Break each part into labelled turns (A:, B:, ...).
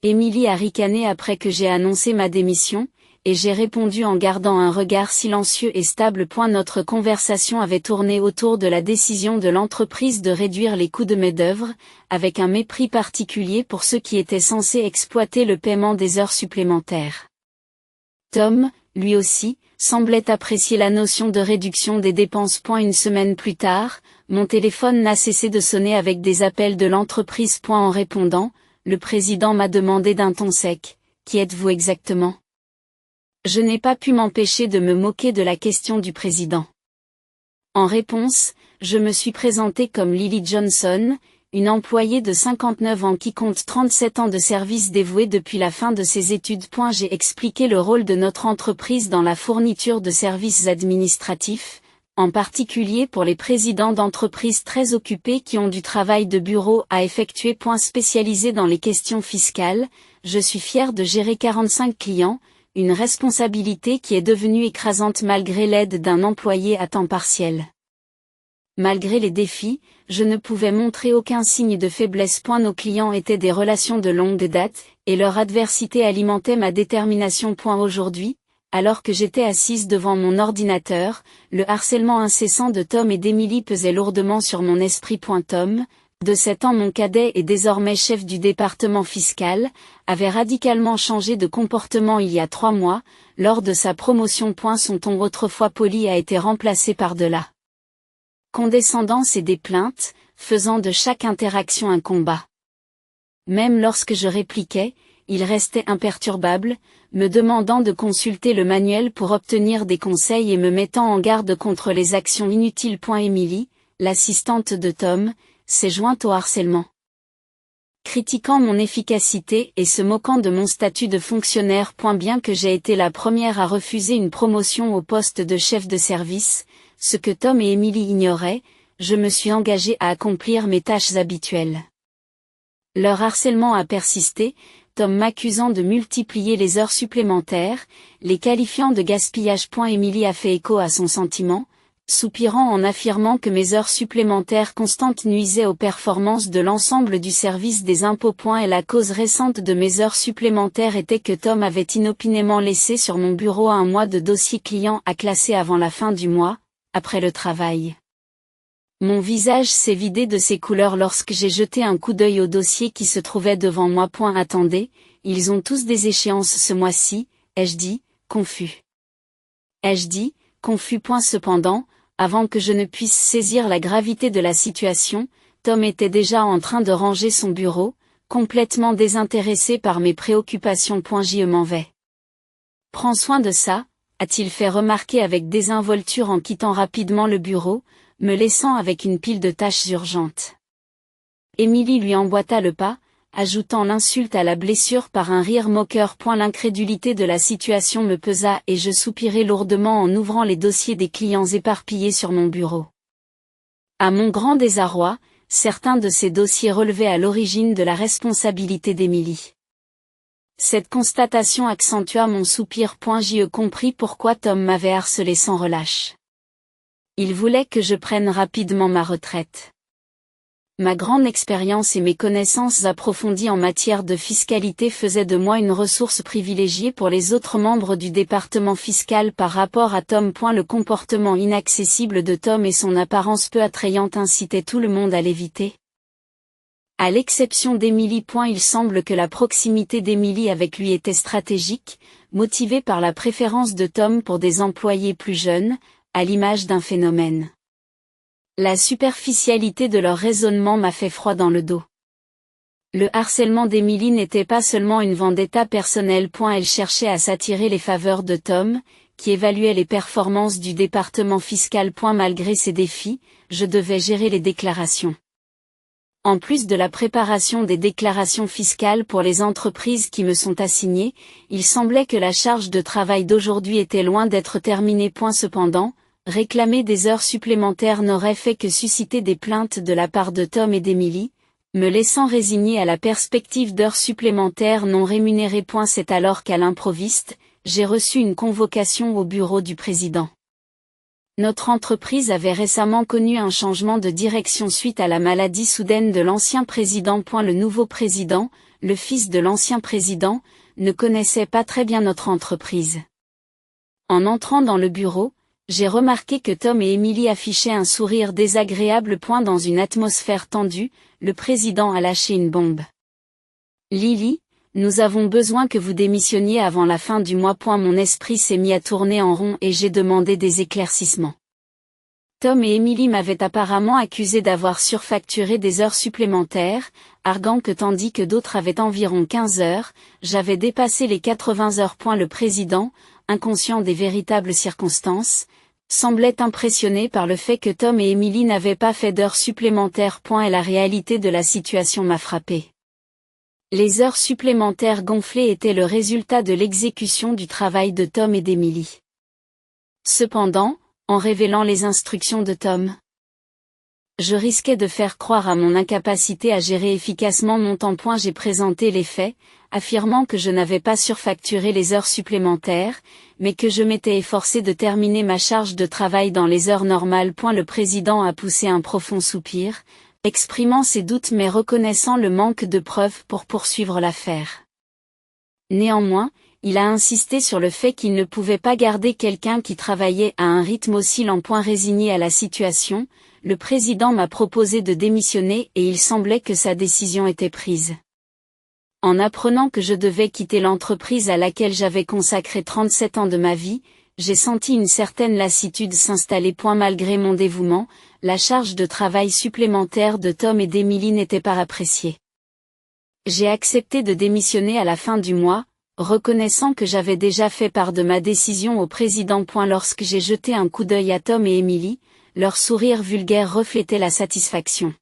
A: Émilie a ricané après que j'ai annoncé ma démission, et j'ai répondu en gardant un regard silencieux et stable. Notre conversation avait tourné autour de la décision de l'entreprise de réduire les coûts de main-d'œuvre, avec un mépris particulier pour ceux qui étaient censés exploiter le paiement des heures supplémentaires. Tom, lui aussi, semblait apprécier la notion de réduction des dépenses. Une semaine plus tard, mon téléphone n'a cessé de sonner avec des appels de l'entreprise. En répondant, le président m'a demandé d'un ton sec, « Qui êtes-vous exactement ?» Je n'ai pas pu m'empêcher de me moquer de la question du président. En réponse, je me suis présentée comme Lily Johnson, une employée de 59 ans qui compte 37 ans de service dévoué depuis la fin de ses études. J'ai expliqué le rôle de notre entreprise dans la fourniture de services administratifs, en particulier pour les présidents d'entreprises très occupés qui ont du travail de bureau à effectuer. Spécialisé dans les questions fiscales, je suis fière de gérer 45 clients, une responsabilité qui est devenue écrasante malgré l'aide d'un employé à temps partiel. Malgré les défis, je ne pouvais montrer aucun signe de faiblesse. Nos clients étaient des relations de longue date, et leur adversité alimentait ma détermination. Aujourd'hui, alors que j'étais assise devant mon ordinateur, le harcèlement incessant de Tom et d'Émilie pesait lourdement sur mon esprit. Tom, de 7 ans, mon cadet et désormais chef du département fiscal, avait radicalement changé de comportement il y a 3 mois, lors de sa promotion. Son ton autrefois poli a été remplacé par de la condescendance et des plaintes, faisant de chaque interaction un combat. Même lorsque je répliquais, il restait imperturbable, me demandant de consulter le manuel pour obtenir des conseils et me mettant en garde contre les actions inutiles. Émilie, l'assistante de Tom, s'est jointe au harcèlement. Critiquant mon efficacité et se moquant de mon statut de fonctionnaire. Bien que j'ai été la première à refuser une promotion au poste de chef de service, ce que Tom et Émilie ignoraient, je me suis engagée à accomplir mes tâches habituelles. Leur harcèlement a persisté, Tom m'accusant de multiplier les heures supplémentaires, les qualifiant de gaspillage. Émilie a fait écho à son sentiment, soupirant en affirmant que mes heures supplémentaires constantes nuisaient aux performances de l'ensemble du service des impôts. Et la cause récente de mes heures supplémentaires était que Tom avait inopinément laissé sur mon bureau un mois de dossiers clients à classer avant la fin du mois, après le travail. Mon visage s'est vidé de ses couleurs lorsque j'ai jeté un coup d'œil aux dossiers qui se trouvaient devant moi. Attendez, ils ont tous des échéances ce mois-ci, ai-je dit, confus. Ai-je dit, confus. Cependant, avant que je ne puisse saisir la gravité de la situation, Tom était déjà en train de ranger son bureau, complètement désintéressé par mes préoccupations. Je m'en vais. Prends soin de ça, a-t-il fait remarquer avec désinvolture en quittant rapidement le bureau, me laissant avec une pile de tâches urgentes. Émilie lui emboîta le pas, ajoutant l'insulte à la blessure par un rire moqueur. L'incrédulité de la situation me pesa et je soupirai lourdement en ouvrant les dossiers des clients éparpillés sur mon bureau. À mon grand désarroi, certains de ces dossiers relevaient à l'origine de la responsabilité d'Émilie. Cette constatation accentua mon soupir. J'y compris pourquoi Tom m'avait harcelé sans relâche. Il voulait que je prenne rapidement ma retraite. Ma grande expérience et mes connaissances approfondies en matière de fiscalité faisaient de moi une ressource privilégiée pour les autres membres du département fiscal par rapport à Tom. Le comportement inaccessible de Tom et son apparence peu attrayante incitaient tout le monde à l'éviter. À l'exception d'Émilie. Il semble que la proximité d'Émilie avec lui était stratégique, motivée par la préférence de Tom pour des employés plus jeunes, à l'image d'un phénomène. La superficialité de leur raisonnement m'a fait froid dans le dos. Le harcèlement d'Émilie n'était pas seulement une vendetta personnelle. Elle cherchait à s'attirer les faveurs de Tom, qui évaluait les performances du département fiscal. Malgré ces défis, je devais gérer les déclarations. En plus de la préparation des déclarations fiscales pour les entreprises qui me sont assignées, il semblait que la charge de travail d'aujourd'hui était loin d'être terminée. Cependant, réclamer des heures supplémentaires n'aurait fait que susciter des plaintes de la part de Tom et d'Émilie, me laissant résigner à la perspective d'heures supplémentaires non rémunérées. C'est alors qu'à l'improviste, j'ai reçu une convocation au bureau du président. Notre entreprise avait récemment connu un changement de direction suite à la maladie soudaine de l'ancien président. Le nouveau président, le fils de l'ancien président, ne connaissait pas très bien notre entreprise. En entrant dans le bureau, j'ai remarqué que Tom et Emily affichaient un sourire désagréable. Dans une atmosphère tendue, le président a lâché une bombe. Lily, nous avons besoin que vous démissionniez avant la fin du mois. Mon esprit s'est mis à tourner en rond et j'ai demandé des éclaircissements. Tom et Emily m'avaient apparemment accusé d'avoir surfacturé des heures supplémentaires, arguant que tandis que d'autres avaient environ 15 heures, j'avais dépassé les 80 heures. Le président, inconscient des véritables circonstances, semblait impressionné par le fait que Tom et Emily n'avaient pas fait d'heures supplémentaires. Et la réalité de la situation m'a frappé. Les heures supplémentaires gonflées étaient le résultat de l'exécution du travail de Tom et d'Emily. Cependant, en révélant les instructions de Tom, je risquais de faire croire à mon incapacité à gérer efficacement mon temps. J'ai présenté les faits, affirmant que je n'avais pas surfacturé les heures supplémentaires, mais que je m'étais efforcé de terminer ma charge de travail dans les heures normales. Le président a poussé un profond soupir, exprimant ses doutes mais reconnaissant le manque de preuves pour poursuivre l'affaire. Néanmoins, il a insisté sur le fait qu'il ne pouvait pas garder quelqu'un qui travaillait à un rythme aussi lent. Résigné à la situation, le président m'a proposé de démissionner et il semblait que sa décision était prise. En apprenant que je devais quitter l'entreprise à laquelle j'avais consacré 37 ans de ma vie, j'ai senti une certaine lassitude s'installer. Malgré mon dévouement, la charge de travail supplémentaire de Tom et d'Emily n'était pas appréciée. J'ai accepté de démissionner à la fin du mois, reconnaissant que j'avais déjà fait part de ma décision au président. Lorsque j'ai jeté un coup d'œil à Tom et Emily, leur sourire vulgaire reflétait la satisfaction.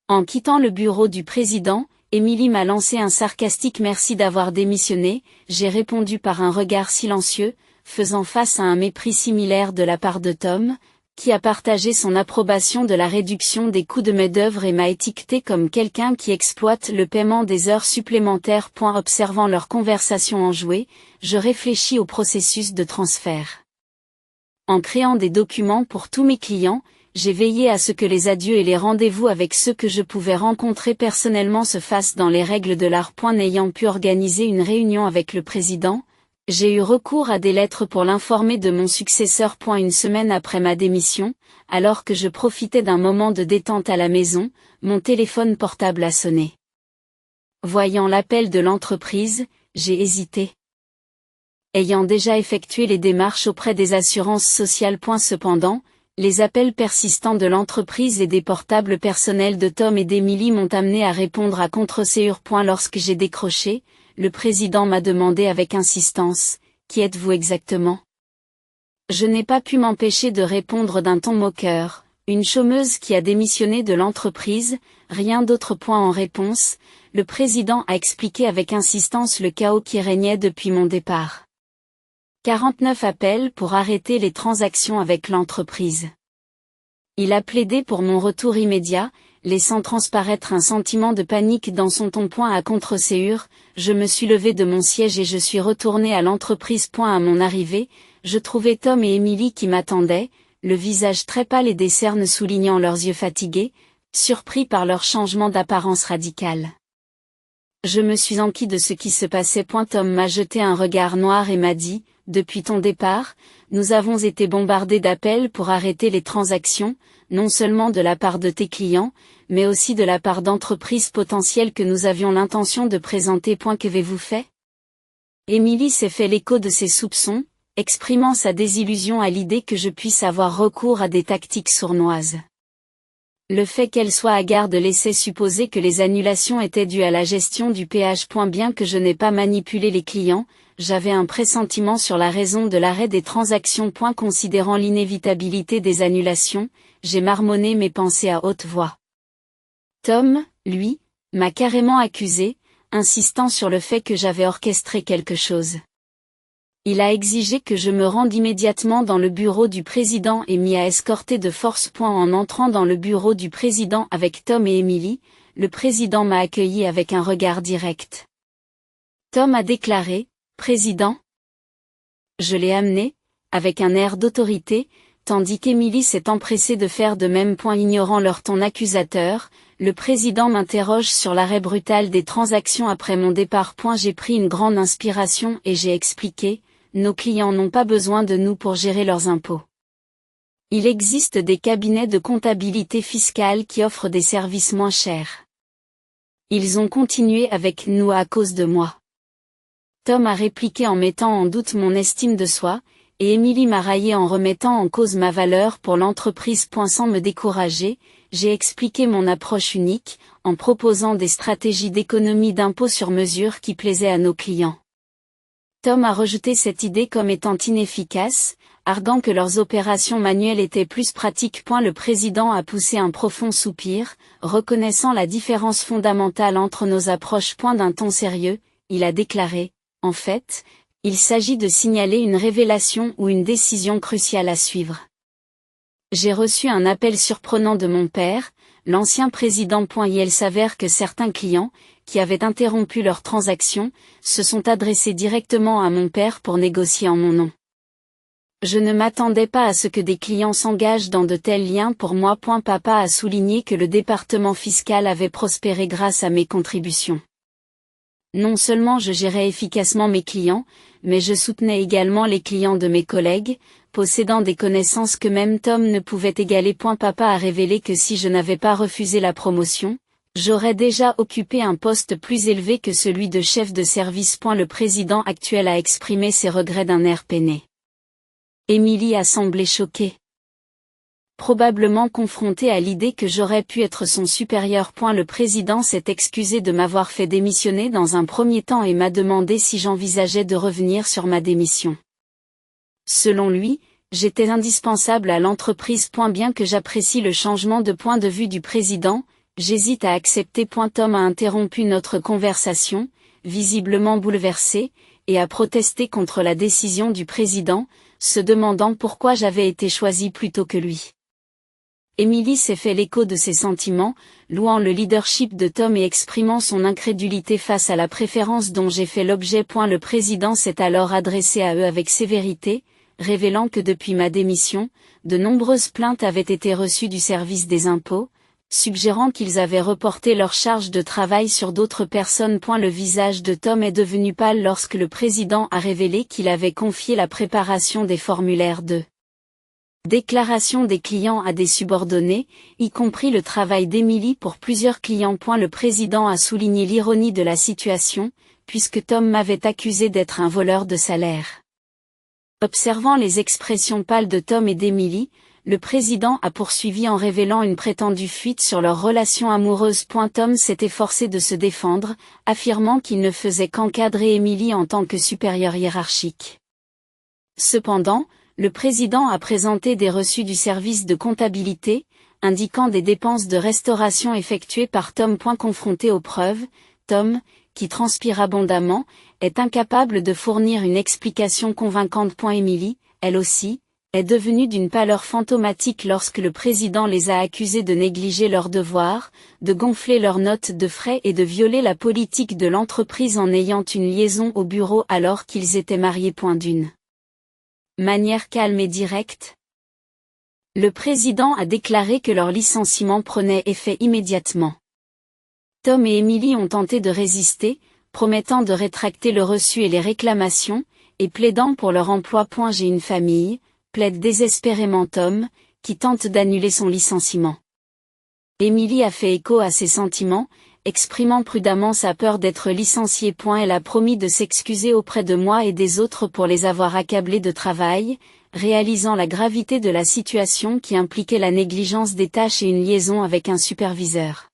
A: En quittant le bureau du président, Emily m'a lancé un sarcastique merci d'avoir démissionné. J'ai répondu par un regard silencieux, faisant face à un mépris similaire de la part de Tom, qui a partagé son approbation de la réduction des coûts de main-d'œuvre et m'a étiqueté comme quelqu'un qui exploite le paiement des heures supplémentaires. Observant leur conversation enjouée, je réfléchis au processus de transfert. En créant des documents pour tous mes clients, j'ai veillé à ce que les adieux et les rendez-vous avec ceux que je pouvais rencontrer personnellement se fassent dans les règles de l'art. N'ayant pu organiser une réunion avec le président, j'ai eu recours à des lettres pour l'informer de mon successeur. Une semaine après ma démission, alors que je profitais d'un moment de détente à la maison, mon téléphone portable a sonné. Voyant l'appel de l'entreprise, j'ai hésité. Ayant déjà effectué les démarches auprès des assurances sociales. Cependant, les appels persistants de l'entreprise et des portables personnels de Tom et d'Emily m'ont amené à répondre à contre-séure. Lorsque j'ai décroché, le président m'a demandé avec insistance, « Qui êtes-vous exactement ?» Je n'ai pas pu m'empêcher de répondre d'un ton moqueur, « Une chômeuse qui a démissionné de l'entreprise, rien d'autre. » En réponse, le président a expliqué avec insistance le chaos qui régnait depuis mon départ. 49 appels pour arrêter les transactions avec l'entreprise. Il a plaidé pour mon retour immédiat, laissant transparaître un sentiment de panique dans son ton. À contre-séure, je me suis levé de mon siège et je suis retourné à l'entreprise. À mon arrivée, je trouvais Tom et Emily qui m'attendaient, le visage très pâle et des cernes soulignant leurs yeux fatigués, surpris par leur changement d'apparence radicale. Je me suis enquis de ce qui se passait. Tom m'a jeté un regard noir et m'a dit, « Depuis ton départ, nous avons été bombardés d'appels pour arrêter les transactions, non seulement de la part de tes clients, mais aussi de la part d'entreprises potentielles que nous avions l'intention de présenter. Qu'avez-vous fait ?» Emily s'est fait l'écho de ses soupçons, exprimant sa désillusion à l'idée que je puisse avoir recours à des tactiques sournoises. Le fait qu'elle soit hagarde laissait supposer que les annulations étaient dues à la gestion du péage. Bien que je n'ai pas manipulé les clients, j'avais un pressentiment sur la raison de l'arrêt des transactions. Considérant l'inévitabilité des annulations, j'ai marmonné mes pensées à haute voix. Tom, lui, m'a carrément accusé, insistant sur le fait que j'avais orchestré quelque chose. Il a exigé que je me rende immédiatement dans le bureau du président et m'y a escorté de force. En entrant dans le bureau du président avec Tom et Emily, le président m'a accueilli avec un regard direct. Tom a déclaré, « Président ?» Je l'ai amené, avec un air d'autorité, tandis qu'Émilie s'est empressée de faire de même. Ignorant leur ton accusateur, le président m'interroge sur l'arrêt brutal des transactions après mon départ. J'ai pris une grande inspiration et j'ai expliqué, nos clients n'ont pas besoin de nous pour gérer leurs impôts. Il existe des cabinets de comptabilité fiscale qui offrent des services moins chers. Ils ont continué avec nous à cause de moi. Tom a répliqué en mettant en doute mon estime de soi, et Émilie m'a raillé en remettant en cause ma valeur pour l'entreprise. Sans me décourager, j'ai expliqué mon approche unique, en proposant des stratégies d'économie d'impôts sur mesure qui plaisaient à nos clients. Tom a rejeté cette idée comme étant inefficace, arguant que leurs opérations manuelles étaient plus pratiques. Le président a poussé un profond soupir, reconnaissant la différence fondamentale entre nos approches. D'un ton sérieux, il a déclaré, en fait, il s'agit de signaler une révélation ou une décision cruciale à suivre. J'ai reçu un appel surprenant de mon père, l'ancien président. Il s'avère que certains clients, qui avaient interrompu leurs transactions, se sont adressés directement à mon père pour négocier en mon nom. Je ne m'attendais pas à ce que des clients s'engagent dans de tels liens pour moi. Papa a souligné que le département fiscal avait prospéré grâce à mes contributions. Non seulement je gérais efficacement mes clients, mais je soutenais également les clients de mes collègues, possédant des connaissances que même Tom ne pouvait égaler. Papa a révélé que si je n'avais pas refusé la promotion, j'aurais déjà occupé un poste plus élevé que celui de chef de service. Le président actuel a exprimé ses regrets d'un air peiné. Émilie a semblé choquée. Probablement confrontée à l'idée que j'aurais pu être son supérieur. Le président s'est excusé de m'avoir fait démissionner dans un premier temps et m'a demandé si j'envisageais de revenir sur ma démission. Selon lui, j'étais indispensable à l'entreprise. Bien que j'apprécie le changement de point de vue du président, j'hésite à accepter. Tom a interrompu notre conversation, visiblement bouleversé, et a protesté contre la décision du président, se demandant pourquoi j'avais été choisi plutôt que lui. Émilie s'est fait l'écho de ses sentiments, louant le leadership de Tom et exprimant son incrédulité face à la préférence dont j'ai fait l'objet. Le président s'est alors adressé à eux avec sévérité, révélant que depuis ma démission, de nombreuses plaintes avaient été reçues du service des impôts, suggérant qu'ils avaient reporté leur charge de travail sur d'autres personnes. Le visage de Tom est devenu pâle lorsque le président a révélé qu'il avait confié la préparation des formulaires de déclaration des clients à des subordonnés, y compris le travail d'Émilie pour plusieurs clients. Le président a souligné l'ironie de la situation, puisque Tom m'avait accusé d'être un voleur de salaire. Observant les expressions pâles de Tom et d'Émilie, le président a poursuivi en révélant une prétendue fuite sur leur relation amoureuse. Tom s'est efforcé de se défendre, affirmant qu'il ne faisait qu'encadrer Émilie en tant que supérieur hiérarchique. Cependant, le président a présenté des reçus du service de comptabilité, indiquant des dépenses de restauration effectuées par Tom. Confronté aux preuves, Tom, qui transpire abondamment, est incapable de fournir une explication convaincante. Émilie, elle aussi, est devenue d'une pâleur fantomatique lorsque le président les a accusés de négliger leurs devoirs, de gonfler leurs notes de frais et de violer la politique de l'entreprise en ayant une liaison au bureau alors qu'ils étaient mariés. D'une manière calme et directe, le président a déclaré que leur licenciement prenait effet immédiatement. Tom et Émilie ont tenté de résister, promettant de rétracter le reçu et les réclamations, et plaidant pour leur emploi. J'ai une famille, plaide désespérément Tom, qui tente d'annuler son licenciement. Émilie a fait écho à ses sentiments, exprimant prudemment sa peur d'être licenciée. Elle a promis de s'excuser auprès de moi et des autres pour les avoir accablés de travail, réalisant la gravité de la situation qui impliquait la négligence des tâches et une liaison avec un superviseur.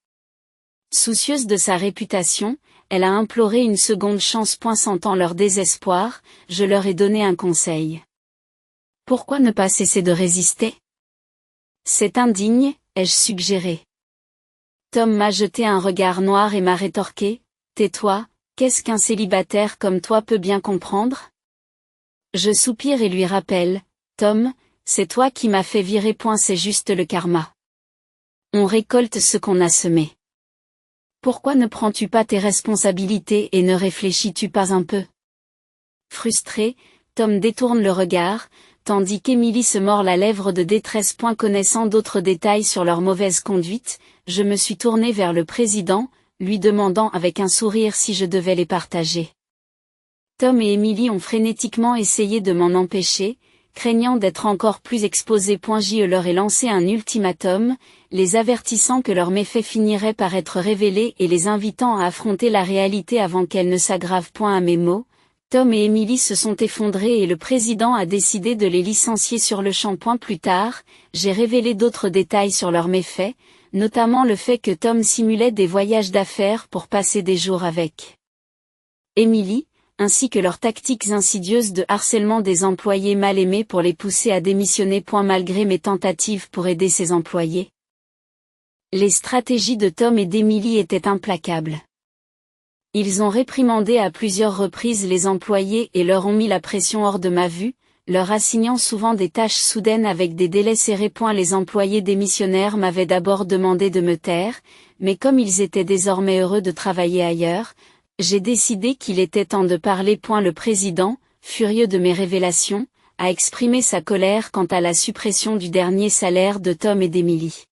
A: Soucieuse de sa réputation, elle a imploré une seconde chance. Sentant leur désespoir, je leur ai donné un conseil. Pourquoi ne pas cesser de résister? C'est indigne, ai-je suggéré. Tom m'a jeté un regard noir et m'a rétorqué, tais-toi, qu'est-ce qu'un célibataire comme toi peut bien comprendre? Je soupire et lui rappelle, Tom, c'est toi qui m'as fait virer. C'est juste le karma. On récolte ce qu'on a semé. Pourquoi ne prends-tu pas tes responsabilités et ne réfléchis-tu pas un peu? Frustré, Tom détourne le regard, tandis qu'Émilie se mord la lèvre de détresse. Connaissant d'autres détails sur leur mauvaise conduite, je me suis tournée vers le président, lui demandant avec un sourire si je devais les partager. Tom et Émilie ont frénétiquement essayé de m'en empêcher, craignant d'être encore plus exposés. Je leur ai lancé un ultimatum, les avertissant que leurs méfaits finiraient par être révélés et les invitant à affronter la réalité avant qu'elle ne s'aggrave. À mes mots, Tom et Émilie se sont effondrés et le président a décidé de les licencier sur le champ. Plus tard, j'ai révélé d'autres détails sur leurs méfaits, notamment le fait que Tom simulait des voyages d'affaires pour passer des jours avec Émilie, ainsi que leurs tactiques insidieuses de harcèlement des employés mal aimés pour les pousser à démissionner. Malgré mes tentatives pour aider ces employés, les stratégies de Tom et d'Émilie étaient implacables. Ils ont réprimandé à plusieurs reprises les employés et leur ont mis la pression hors de ma vue, leur assignant souvent des tâches soudaines avec des délais serrés. Les employés démissionnaires m'avaient d'abord demandé de me taire, mais comme ils étaient désormais heureux de travailler ailleurs, j'ai décidé qu'il était temps de parler. Le président, furieux de mes révélations, a exprimé sa colère quant à la suppression du dernier salaire de Tom et d'Émilie.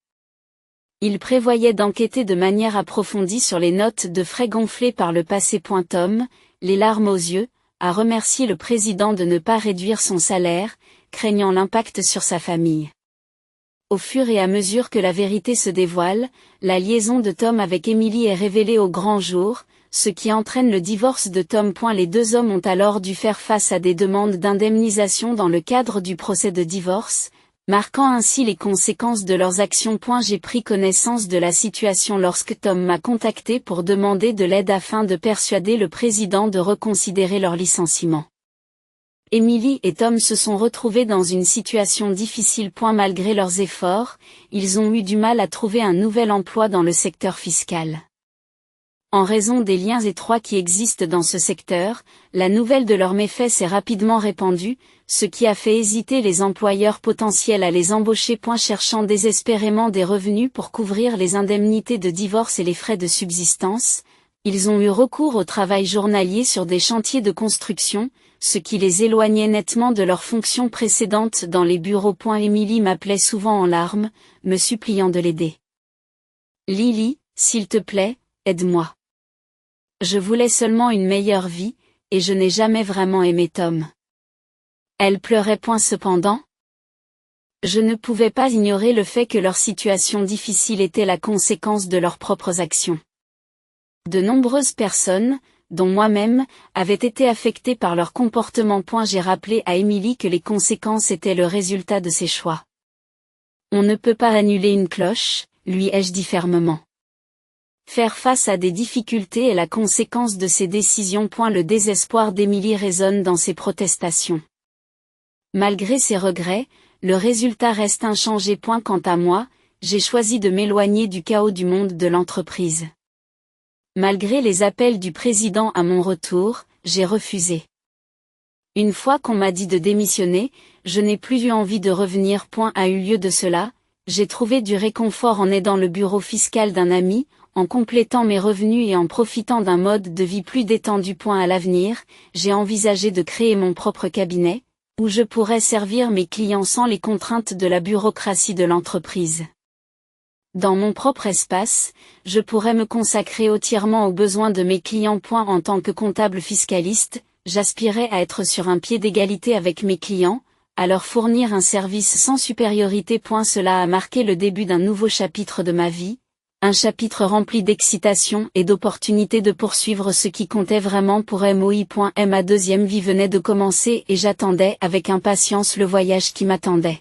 A: Il prévoyait d'enquêter de manière approfondie sur les notes de frais gonflées par le passé. Tom, les larmes aux yeux, a remercié le président de ne pas réduire son salaire, craignant l'impact sur sa famille. Au fur et à mesure que la vérité se dévoile, la liaison de Tom avec Émilie est révélée au grand jour, ce qui entraîne le divorce de Tom. Les deux hommes ont alors dû faire face à des demandes d'indemnisation dans le cadre du procès de divorce, marquant ainsi les conséquences de leurs actions. J'ai pris connaissance de la situation lorsque Tom m'a contacté pour demander de l'aide afin de persuader le président de reconsidérer leur licenciement. Émilie et Tom se sont retrouvés dans une situation difficile. Malgré leurs efforts, ils ont eu du mal à trouver un nouvel emploi dans le secteur fiscal. En raison des liens étroits qui existent dans ce secteur, la nouvelle de leurs méfaits s'est rapidement répandue, ce qui a fait hésiter les employeurs potentiels à les embaucher. Cherchant désespérément des revenus pour couvrir les indemnités de divorce et les frais de subsistance, ils ont eu recours au travail journalier sur des chantiers de construction, ce qui les éloignait nettement de leurs fonctions précédentes dans les bureaux. Émilie m'appelait souvent en larmes, me suppliant de l'aider. Lily, s'il te plaît, aide-moi. Je voulais seulement une meilleure vie, et je n'ai jamais vraiment aimé Tom. Elle pleurait. Cependant, je ne pouvais pas ignorer le fait que leur situation difficile était la conséquence de leurs propres actions. De nombreuses personnes, dont moi-même, avaient été affectées par leur comportement. J'ai rappelé à Émilie que les conséquences étaient le résultat de ses choix. On ne peut pas annuler une cloche, lui ai-je dit fermement. Faire face à des difficultés est la conséquence de ses décisions. Le désespoir d'Émilie résonne dans ses protestations. Malgré ses regrets, le résultat reste inchangé. Quant à moi, j'ai choisi de m'éloigner du chaos du monde de l'entreprise. Malgré les appels du président à mon retour, j'ai refusé. Une fois qu'on m'a dit de démissionner, je n'ai plus eu envie de revenir. A eu lieu de cela, j'ai trouvé du réconfort en aidant le bureau fiscal d'un ami, en complétant mes revenus et en profitant d'un mode de vie plus détendu. À l'avenir, j'ai envisagé de créer mon propre cabinet, où je pourrais servir mes clients sans les contraintes de la bureaucratie de l'entreprise. Dans mon propre espace, je pourrais me consacrer entièrement aux besoins de mes clients. En tant que comptable fiscaliste, j'aspirais à être sur un pied d'égalité avec mes clients, à leur fournir un service sans supériorité. Cela a marqué le début d'un nouveau chapitre de ma vie, un chapitre rempli d'excitation et d'opportunités de poursuivre ce qui comptait vraiment pour moi. Ma deuxième vie venait de commencer et j'attendais avec impatience le voyage qui m'attendait.